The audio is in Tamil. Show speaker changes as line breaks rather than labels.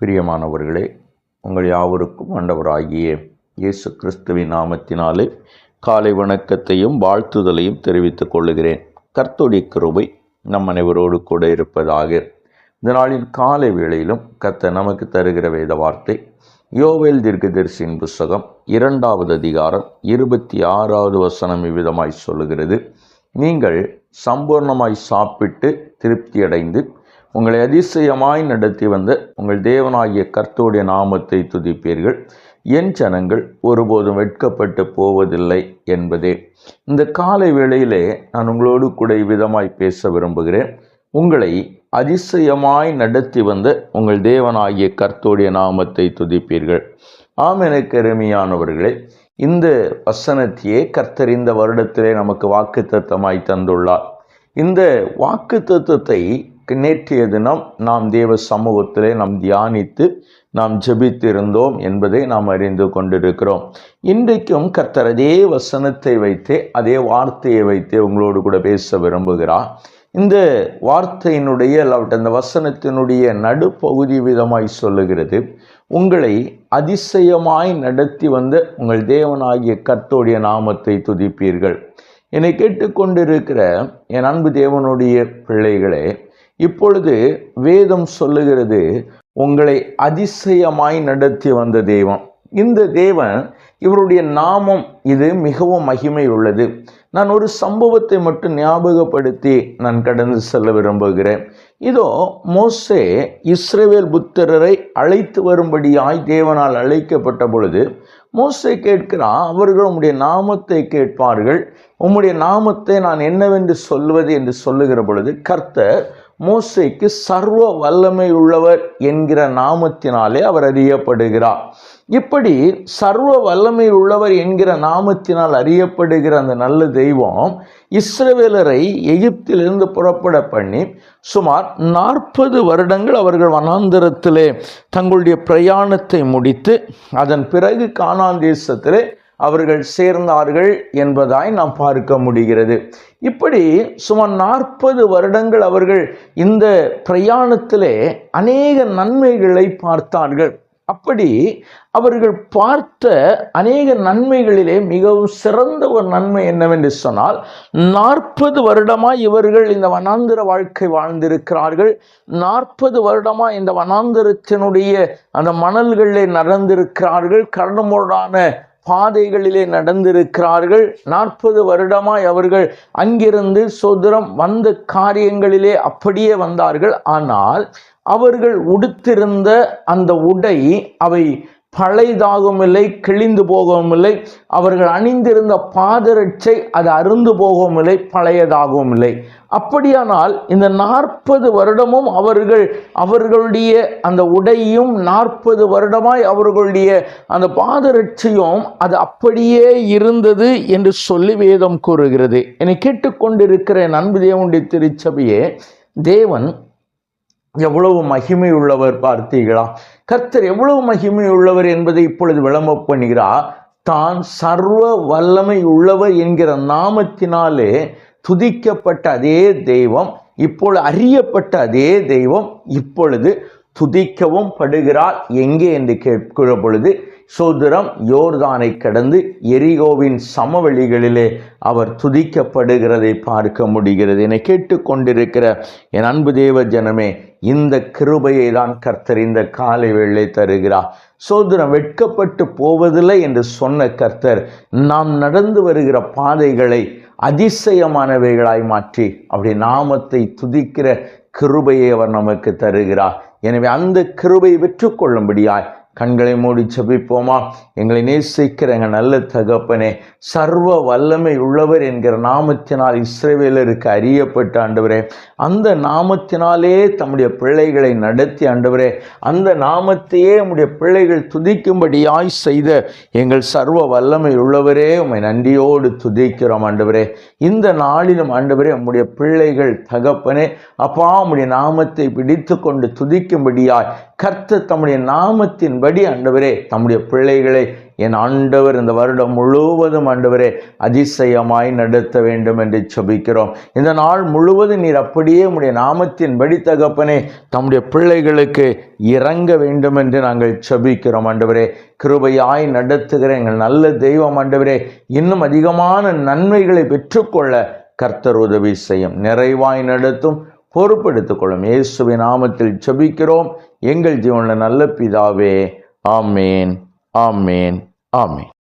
பிரியமானவர்களே, உங்கள் யாவருக்கும் ஆண்டவராகிய இயேசு கிறிஸ்துவின் நாமத்தினாலே காலை வணக்கத்தையும் வாழ்த்துதலையும் தெரிவித்துக் கொள்ளுகிறேன். கர்த்தருடைய கிருபை நம் அனைவரோடு கூட இருப்பதாக. இந்த நாளின் காலை வேளையிலும் கர்த்தர் நமக்கு தருகிற வேத வார்த்தை யோவேல் தீர்க்கதரிசியின் புஸ்தகம் 2வது அதிகாரம் 26வது வசனம் இவ்விதமாய் சொல்லுகிறது: நீங்கள் சம்பூர்ணமாய் சாப்பிட்டு திருப்தியடைந்து உங்களை அதிசயமாய் நடத்தி வந்த உங்கள் தேவனாகிய கர்த்தருடைய நாமத்தை துதிப்பீர்கள். என் ஜனங்கள் ஒருபோதும் வெட்கப்பட்டு போவதில்லை என்பதே. இந்த காலை வேளையிலே நான் உங்களோடு கூட விதமாய் பேச விரும்புகிறேன். உங்களை அதிசயமாய் நடத்தி வந்த உங்கள் தேவனாகிய கர்த்தருடைய நாமத்தை துதிப்பீர்கள். எனக்கு அருமையானவர்களே, இந்த வசனத்தையே கர்த்தர் இந்த வருடத்திலே நமக்கு வாக்குத்தத்தமாய் தந்துள்ளார். இந்த வாக்குத்தத்தத்தை நேற்றைய தினம் நாம் தேவ சமூகத்திலே நாம் தியானித்து நாம் ஜெபித்திருந்தோம் என்பதை நாம் அறிந்து கொண்டிருக்கிறோம். இன்றைக்கும் கர்த்தர் அதே வசனத்தை வைத்தே, அதே வார்த்தையை வைத்தே உங்களோடு கூட பேச விரும்புகிறார். இந்த வார்த்தையினுடைய அந்த வசனத்தினுடைய நடுப்பகுதி விதமாய் சொல்லுகிறது: உங்களை அதிசயமாய் நடத்தி வந்த உங்கள் தேவனாகிய கர்த்தருடைய நாமத்தை துதிப்பீர்கள். என்னை கேட்டுக்கொண்டிருக்கிற என் அன்பு தேவனுடைய பிள்ளைகளே, இப்பொழுது வேதம் சொல்லுகிறது உங்களை அதிசயமாய் நடத்தி வந்த தேவன். இந்த தேவன், இவருடைய நாமம் இது மிகவும் மகிமை உள்ளது. நான் ஒரு சம்பவத்தை மட்டும் ஞாபகப்படுத்தி நான் கடந்து செல்ல விரும்புகிறேன். இதோ மோசே இஸ்ரவேல் புத்திரரை அழைத்து வரும்படியாய் தேவனால் அழைக்கப்பட்ட பொழுது மோசே கேட்கிறான், அவர்கள் உம்முடைய நாமத்தை கேட்பார்கள், உம்முடைய நாமத்தை நான் என்னவென்று சொல்வது என்று சொல்லுகிற பொழுது கர்த்தர் மோசேக்கு சர்வ வல்லமை உள்ளவர் என்கிற நாமத்தினாலே அவர் அறியப்படுகிறார். இப்படி சர்வ வல்லமை உள்ளவர் என்கிற நாமத்தினால் அறியப்படுகிற அந்த நல்ல தெய்வம் இஸ்ரவேலரை எகிப்திலிருந்து புறப்பட பண்ணி சுமார் 40 வருடங்கள் அவர்கள் வனாந்திரத்திலே தங்களுடைய பிரயாணத்தை முடித்து அதன் பிறகு கானான் தேசத்திலே அவர்கள் சேர்ந்தார்கள் என்பதாய் நாம் பார்க்க முடிகிறது. இப்படி சுமார் 40 வருடங்கள் அவர்கள் இந்த பிரயாணத்திலே அநேக நன்மைகளை பார்த்தார்கள். அப்படி அவர்கள் பார்த்த அநேக நன்மைகளிலே மிகவும் சிறந்த ஒரு நன்மை என்னவென்று சொன்னால், 40 வருடமாய் இவர்கள் இந்த வனாந்திர வாழ்க்கை வாழ்ந்திருக்கிறார்கள். 40 வருடமாய் இந்த வனாந்திரத்தினுடைய அந்த மணல்களிலே நடந்திருக்கிறார்கள், கரடுமுரடான பாதைகளிலே நடந்திருக்கிறார்கள். 40 வருடமாய் அவர்கள் அங்கிருந்து சுதந்திரம் வந்த காரியங்களிலே அப்படியே வந்தார்கள். ஆனால் அவர்கள் உடுத்திருந்த அந்த உடை அவை பழைதாகவும் இல்லை, கிழிந்து போகவும் இல்லை. அவர்கள் அணிந்திருந்த பாதரட்சை அது அருந்து போகவும் இல்லை, பழையதாகவும் இல்லை. அப்படியானால் இந்த 40 வருடமும் அவர்களுடைய அந்த உடையும் 40 வருடமாய் அவர்களுடைய அந்த பாதரட்சையும் அது அப்படியே இருந்தது என்று சொல்லி வேதம் கூறுகிறது. என்னை கேட்டுக்கொண்டிருக்கிற என் அன்பு தேவனுடைய திருச்சபையே, தேவன் எவ்வளவு மகிமை உள்ளவர் பார்த்தீர்களா? கர்த்தர் எவ்வளவு மகிமை உள்ளவர் என்பதை இப்பொழுது விளம்ப பண்ணுகிறார். தான் சர்வ வல்லமை உள்ளவர் என்கிற நாமத்தினாலே துதிக்கப்பட்ட அதே தெய்வம், இப்பொழுது அறியப்பட்ட அதே தெய்வம் இப்பொழுது துதிக்கவும் படுகிறார். எங்கே என்று கேட்கிற பொழுது சோதரம் யோர்தானை கடந்து எரிகோவின் சமவெளிகளிலே அவர் துதிக்கப்படுகிறதை பார்க்க முடிகிறது. என்னை கேட்டுக்கொண்டிருக்கிற என் அன்பு தேவ ஜனமே, இந்த கிருபையை தான் கர்த்தர் இந்த காலை வேளை தருகிறார். சோதரம் வெட்கப்பட்டு போவதில்லை என்று சொன்ன கர்த்தர் நாம் நடந்து வருகிற பாதைகளை அதிசயமானவைகளாய் மாற்றி அவருடைய நாமத்தை துதிக்கிற கிருபையை அவர் நமக்கு தருகிறார். எனவே அந்த கிருபையை பெற்றுக்கொள்ளும்படியாய் கண்களை மூடி ஜெபிப்போமா? எங்களை நேசிக்கிற எங்கள் நல்ல தகப்பனே, சர்வ வல்லமை உள்ளவர் என்கிற நாமத்தினால் இஸ்ரவேலருக்கு அறியப்பட்ட ஆண்டவரே, அந்த நாமத்தினாலே தம்முடைய பிள்ளைகளை நடத்தி ஆண்டவரே, அந்த நாமத்தையே நம்முடைய பிள்ளைகள் துதிக்கும்படியாய் செய்த எங்கள் சர்வ வல்லமை உள்ளவரே, உம்மை நன்றியோடு துதிக்கிறோம் ஆண்டவரே. இந்த நாளிலும் ஆண்டவரே, நம்முடைய பிள்ளைகள் தகப்பனே அப்பா உம்முடைய நாமத்தை பிடித்து கொண்டு துதிக்கும்படியாய் கர்த்தர் தம்முடைய நாமத்தின்படி ஆண்டவரே தம்முடைய பிள்ளைகளை என் ஆண்டவர் இந்த வருடம் முழுவதும் ஆண்டவரே அதிசயமாய் நடத்த வேண்டும் என்று ஜெபிக்கிறோம். இந்த நாள் முழுவதும் நீர் அப்படியே உம்முடைய நாமத்தின்படி தகப்பனே தம்முடைய பிள்ளைகளுக்கு இறங்க வேண்டும் என்று நாங்கள் ஜெபிக்கிறோம். ஆண்டவரே கிருபையாய் நடத்துகிற எங்கள் நல்ல தெய்வம் ஆண்டவரே, இன்னும் அதிகமான நன்மைகளை பெற்றுக்கொள்ள கர்த்தர் உதவி செய்யும், நிறைவாய் நடத்தும், பொறுப்பெடுத்துக் கொள்ளும். இயேசுவின் நாமத்தில் ஜெபிக்கிறோம் எங்கள் ஜீவனுள்ள நல்ல பிதாவே. ஆமேன், ஆமேன், ஆமேன்.